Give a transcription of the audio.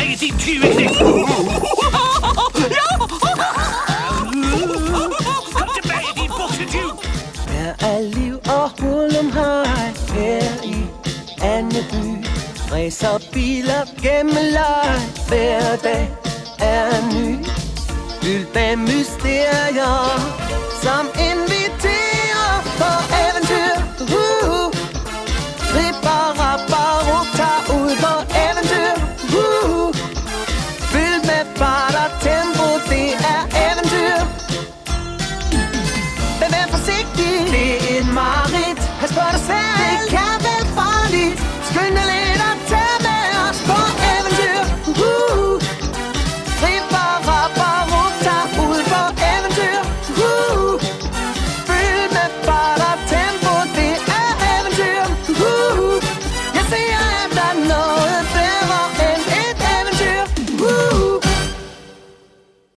tage din tyveknægt. Kom tilbage, din buksetyv. Her er liv og hurlumhej her i Andeby. Racer biler gennem leg, hver dag er ny. Fyldt med mysterier, som inviterer på eventyr. Ripper, rapper, tager ud på eventyr. Fyldt med fart og tempo, det er eventyr. Men vær forsigtig, det er et mareridt. Pas på dig selv, det kan være farligt. Skynd dig lidt og tag med os på eventyr. Ripper, rapper, tager ud på eventyr. Fyldt med fart og tempo, det er eventyr. Jeg ser efter noget.